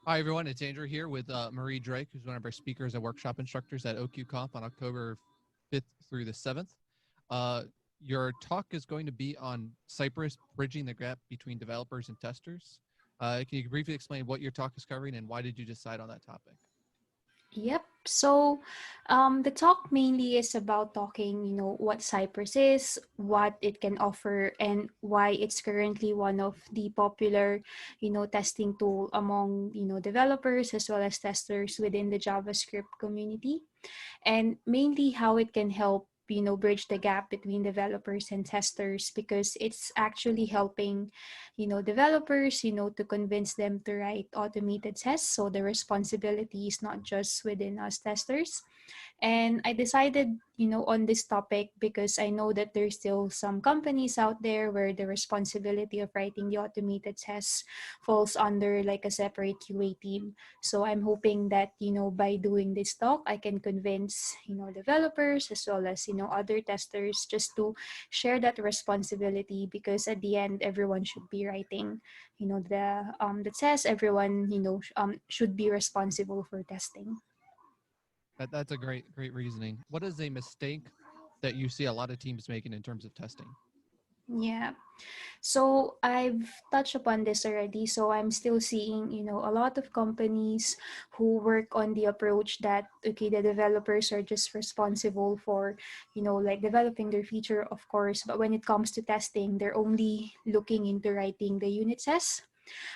Hi, everyone. It's Andrew here with Marie Drake, who's one of our speakers and workshop instructors at OQConf on October 5th through the 7th. Your talk is going to be on Cypress Bridging the Gap between developers and testers. Can you briefly explain what your talk is covering and why did you decide on that topic? Yep. So the talk mainly is about talking, what Cypress is, what it can offer, and why it's currently one of the popular, testing tool among, developers as well as testers within the JavaScript community, and mainly how it can help bridge the gap between developers and testers, because it's actually helping developers to convince them to write automated tests, so the responsibility is not just within us testers. And I decided, on this topic because I know that there's still some companies out there where the responsibility of writing the automated tests falls under like a separate QA team. So I'm hoping that, by doing this talk, I can convince, developers as well as, other testers just to share that responsibility, because at the end, everyone should be writing, the test. Everyone, should be responsible for testing. That's a great reasoning. What is a mistake that you see a lot of teams making in terms of testing? Yeah. So I've touched upon this already. So I'm still seeing, a lot of companies who work on the approach that, okay, the developers are just responsible for, like developing their feature, of course. But when it comes to testing, they're only looking into writing the unit tests.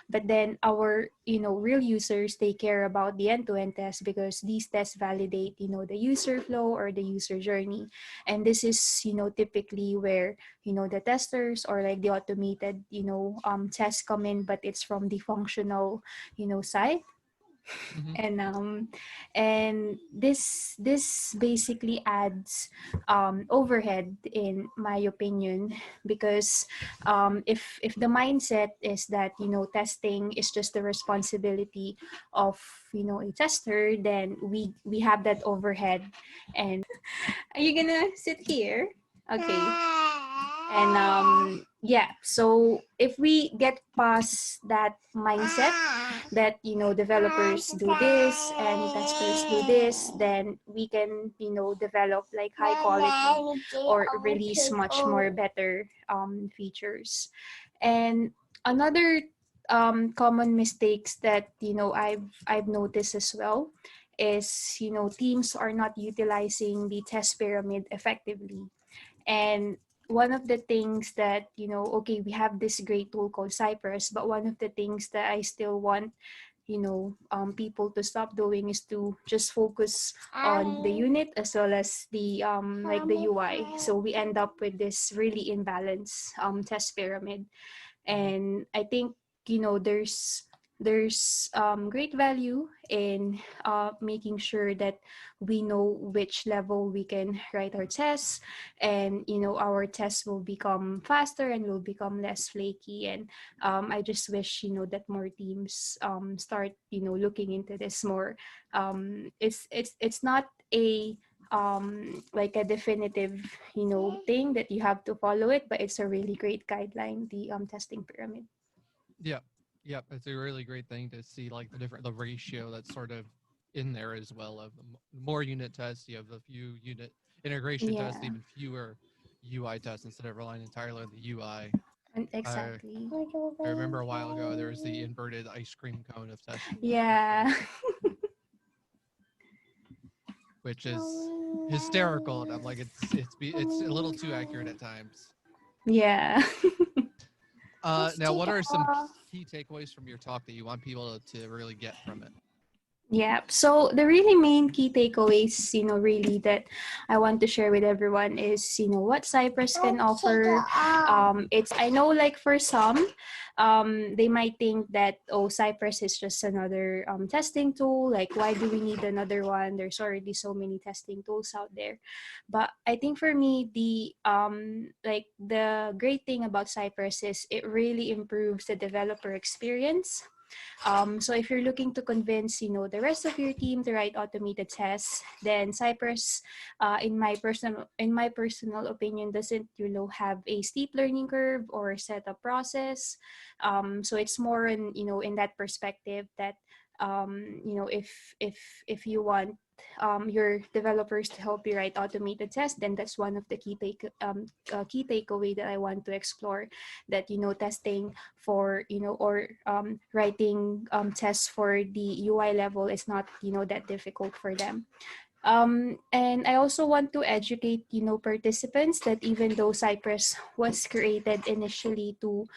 But then our, real users, they care about the end-to-end test, because these tests validate, the user flow or the user journey. And this is, typically where, the testers or like the automated, tests come in, but it's from the functional, side. Mm-hmm. And this basically adds overhead, in my opinion, because if the mindset is that testing is just the responsibility of a tester, then we have that overhead. And are you gonna sit here? Okay. And yeah, so if we get past that mindset that developers do this and testers do this, then we can develop like high quality or release much more better features. And another common mistakes that I've noticed as well is teams are not utilizing the test pyramid effectively. And one of the things that, okay, we have this great tool called Cypress, but one of the things that I still want, people to stop doing is to just focus on the unit as well as the like the UI. So we end up with this really imbalanced test pyramid. Mm-hmm. And I think there's great value in making sure that we know which level we can write our tests, and our tests will become faster and will become less flaky. And I just wish that more teams start looking into this more. It's not a like a definitive thing that you have to follow it, but it's a really great guideline, the testing pyramid. Yeah, yeah, it's a really great thing to see, like the ratio that's sort of in there as well. Of more unit tests, you have a few unit integration tests, Yeah, even fewer UI tests instead of relying entirely on the UI. and I exactly. I remember a while ago there was the inverted ice cream cone of testing, Yeah. which is hysterical, and I'm like, it's a little too accurate at times. Yeah. Now, what are some key takeaways from your talk that you want people to really get from it? Yeah. So the really main key takeaways, really that I want to share with everyone is, what Cypress can offer. It's, I know, like for some, they might think that, oh, Cypress is just another testing tool. Like, why do we need another one? There's already so many testing tools out there. But I think for me, the like the great thing about Cypress is it really improves the developer experience. So if you're looking to convince, the rest of your team to write automated tests, then Cypress, in my personal opinion, doesn't have a steep learning curve or setup process. So it's more in that perspective that if you want your developers to help you write automated tests, then that's one of the key takeaway that I want to explore. That testing for or writing tests for the UI level is not that difficult for them. And I also want to educate participants that even though Cypress was created initially to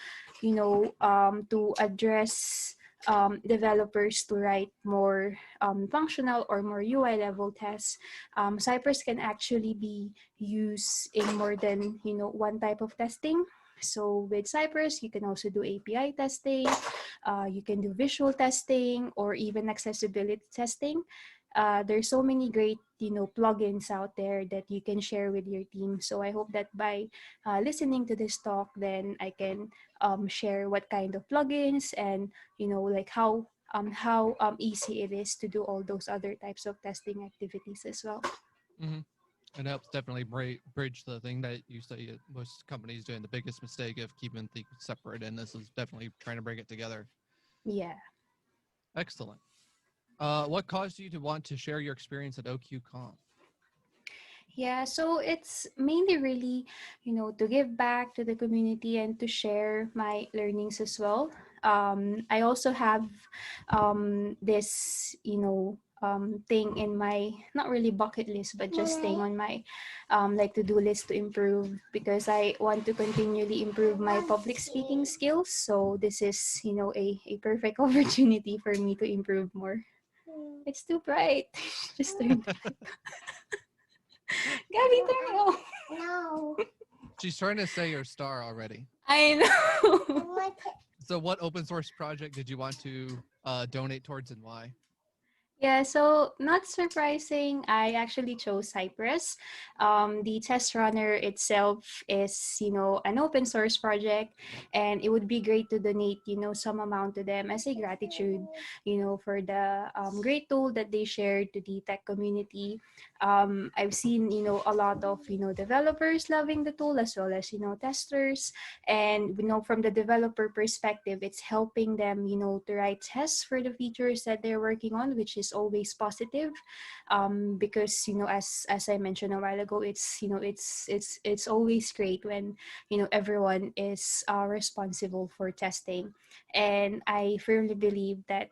to address developers to write more functional or more UI level tests, Cypress can actually be used in more than one type of testing. So with Cypress, you can also do API testing, you can do visual testing, or even accessibility testing. There's so many great plugins out there that you can share with your team. So I hope that by listening to this talk, then I can share what kind of plugins and like how easy it is to do all those other types of testing activities as well. Mm-hmm. It helps definitely bridge the thing that you say most companies doing the biggest mistake of keeping things separate, and this is definitely trying to bring it together. Yeah. Excellent. What caused you to want to share your experience at OQConf? Yeah, so it's mainly really, to give back to the community and to share my learnings as well. I also have this, thing in my, not really bucket list, but just thing on my like to-do list to improve, because I want to continually improve my public speaking skills. So this is, a perfect opportunity for me to improve more. It's too bright. Just turn the light. Gabby, turn it off. No. She's trying to say your star already. I know. So what open source project did you want to donate towards, and why? Yeah, so not surprising, I actually chose Cypress. The test runner itself is, an open source project, and it would be great to donate, some amount to them as a gratitude, for the great tool that they shared to the tech community. I've seen, a lot of, developers loving the tool, as well as, testers. And, from the developer perspective, it's helping them, to write tests for the features that they're working on, which is always positive. Because as I mentioned a while ago, it's always great when everyone is responsible for testing. And I firmly believe that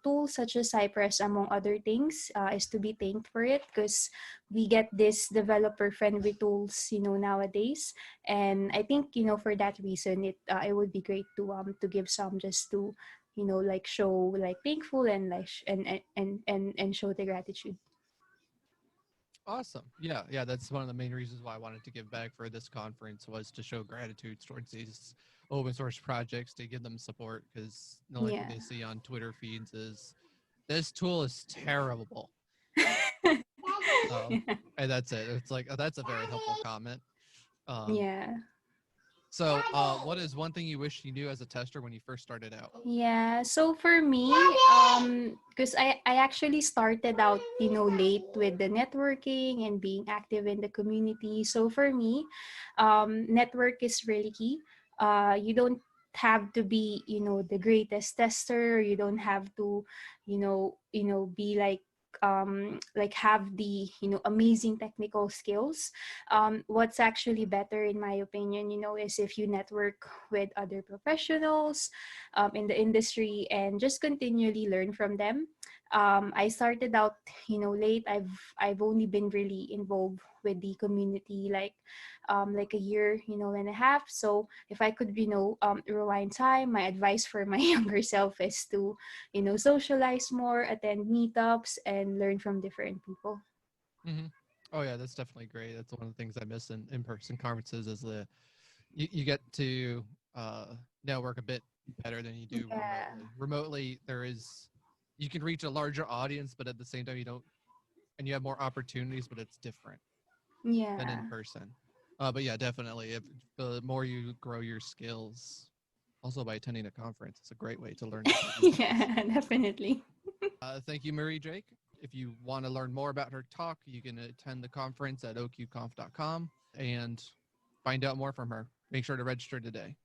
tools such as Cypress, among other things, is to be thanked for it, because we get these developer friendly tools nowadays. And I think for that reason, it would be great to give some, just to like show like thankful, and like and show the gratitude. Awesome. Yeah, that's one of the main reasons why I wanted to give back for this conference, was to show gratitude towards these open source projects, to give them support, because the only thing Yeah. they see on Twitter feeds is this tool is terrible. And that's it. It's like, that's a very helpful comment. Um, Yeah. so what is one thing you wish you knew as a tester when you first started out? Yeah, so for me, because I actually started out, late with the networking and being active in the community. So for me, network is really key. You don't have to be, the greatest tester. You don't have to, be like have the amazing technical skills. What's actually better, in my opinion, is if you network with other professionals in the industry, and just continually learn from them. I started out, late. I've only been really involved with the community like a year, and a half. So if I could, rewind time, my advice for my younger self is to, socialize more, attend meetups, and learn from different people. Mm-hmm. Oh yeah, that's definitely great. That's one of the things I miss in in-person conferences, is you get to network a bit better than you do Yeah. remotely. Remotely, you can reach a larger audience, but at the same time, you don't, and you have more opportunities, but it's different than in Yeah. person. But yeah, definitely, if the more you grow your skills, also by attending a conference, it's a great way to learn different new things. Yeah, definitely. Thank you, Marie Drake. If you want to learn more about her talk, you can attend the conference at oqconf.com and find out more from her. Make sure to register today.